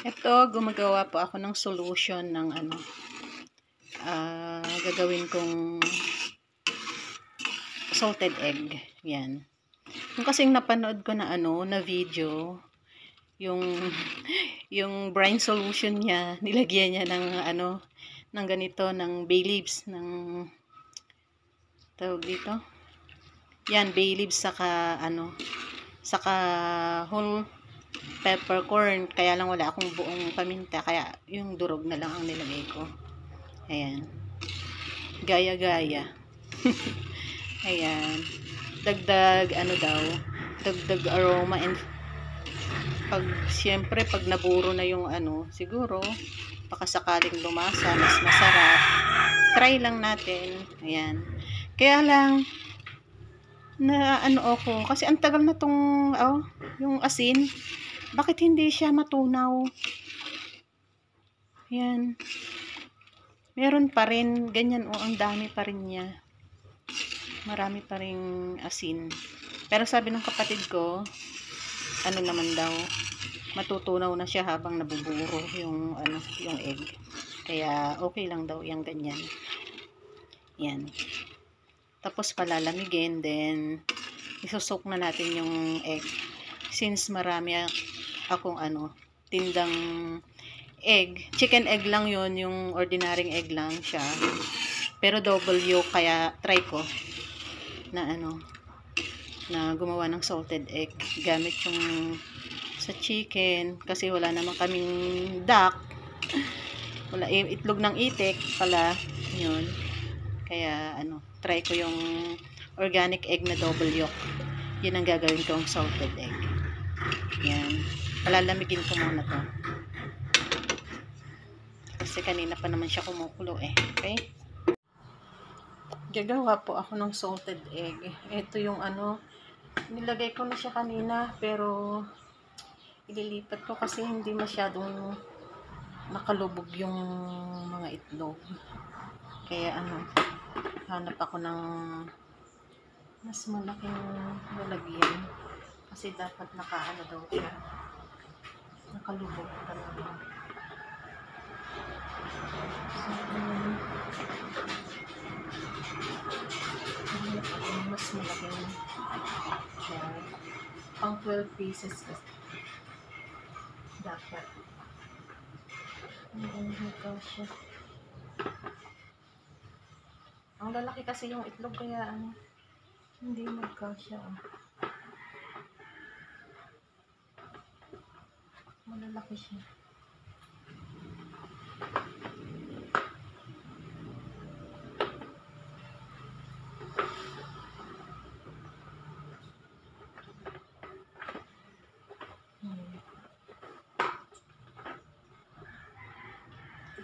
Ito, gumagawa po ako ng solution ng gagawin kong salted egg. Yan. Yung kasing napanood ko na na video, yung yung brine solution niya, nilagyan niya ng ng ganito, ng bay leaves, ng tawag dito. Yan, bay leaves saka whole peppercorn. Kaya lang wala akong buong paminta, kaya yung durog na lang ang nilagay ko. Ayan. Gaya-gaya. Ayan. Dagdag dagdag aroma, and siyempre pag naburo na yung siguro baka sakaling lumasa, mas masarap. Try lang natin. Ayan. Kaya lang na ako, kasi ang tagal na tong yung asin. Bakit hindi siya matunaw? Ayan. Meron pa rin, ganyan ang dami pa rin niya. Marami pa ring asin. Pero sabi ng kapatid ko, naman daw, matutunaw na siya habang nabuburo yung yung egg. Kaya okay lang daw yung ganyan. Yan. Tapos palalamigin, then isusok na natin yung egg. Since marami akong tindang egg, chicken egg lang yon, yung ordinaryong egg lang siya, pero double yolk, kaya try ko na na gumawa ng salted egg gamit yung sa chicken, kasi wala naman kaming duck, wala itlog ng itik pala yun, kaya try ko yung organic egg na double yolk. Yun ang gagawin kong salted egg. Yan, palalamigin ko muna to kasi kanina pa naman siya kumukulo okay. Gagawa po ako ng salted egg. Ito yung nilagay ko na siya kanina, pero ililipat ko kasi hindi masyadong nakalubog yung mga itlog. Kaya hanap ako ng mas malaking lalagyan, kasi dapat daw siya, nakalubog talaga. Mas malaking pang 12 pieces kasi dapat. Siya. Ang lalaki kasi yung itlog, kaya hindi magkasya. Malalaki siya.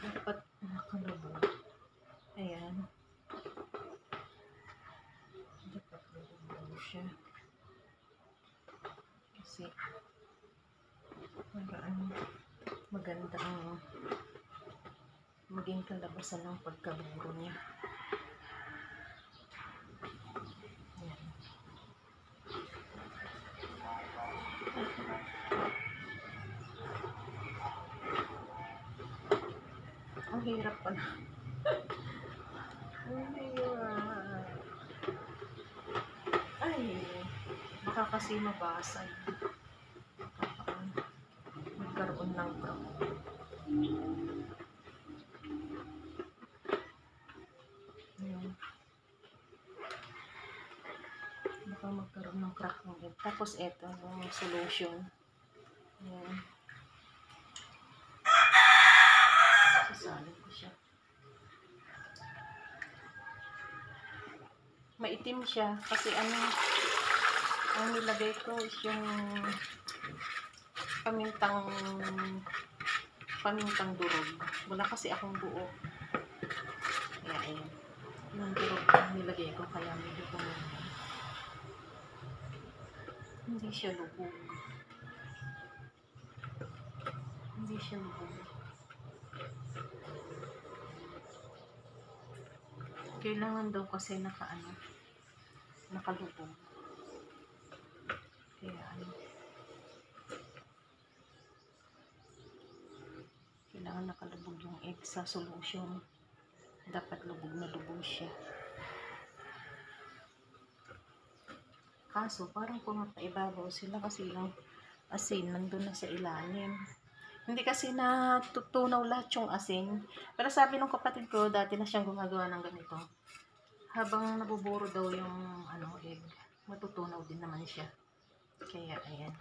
Dapat nakalubog. Ayan. Dapat nakalubog siya. Kasi para maganda ang maging kalabasan ng pagkaburo niya. Ayan. Ang hirap pala. Ay, baka kasi mabasag. Magkaroon ng crack. Ayan. Baka magkaroon ng crack ng egg. Tapos eto, yung solution. Ayan. Sasalin ko siya. Maitim siya kasi ang nilagay ko is yung pamintang durog. Wala kasi akong buo. Kaya ayan. Yung durog nilagay ko, kaya medyo hindi siya lubog. Hindi siya lubog. Kailangan daw kasi nakalubog. Kaya nakalubog yung egg sa solution. Dapat lubog na lubog siya. Kaso, parang pumapaibabaw sila kasi yung asin nandun na sa ilalim. Hindi kasi natutunaw lahat yung asin. Pero sabi ng kapatid ko, dati na siyang gumagawa ng ganito. Habang nabuburo daw yung egg, matutunaw din naman siya. Kaya, ayan.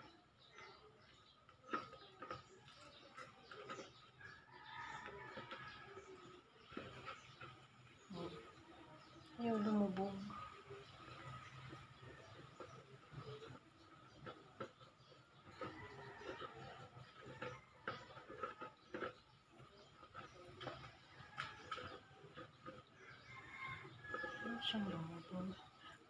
Ayaw lumubog. Ayaw siyang lumubog.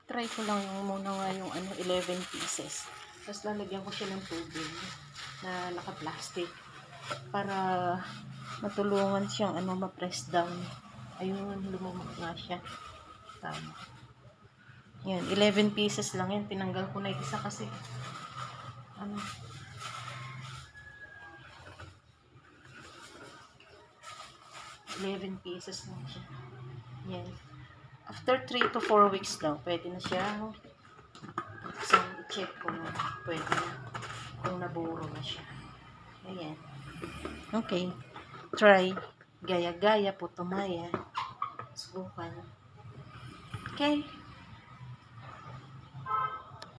Try ko lang yung muna nga yung 11 pieces. Tapos lalagyan ko siya ng tubig na naka-plastic para matulungan siyang ma-press down. Ayun, lumubog nga siya. Tama. Yan, 11 pieces lang yan. Tinanggal ko na isa kasi 11 pieces lang siya. Yan. After 3 to 4 weeks daw, pwede na siya. So, i-check kung pwede na. Kung naburo na siya. Ayan. Okay. Try. Gaya-gaya, putumaya. Subukan. Okay.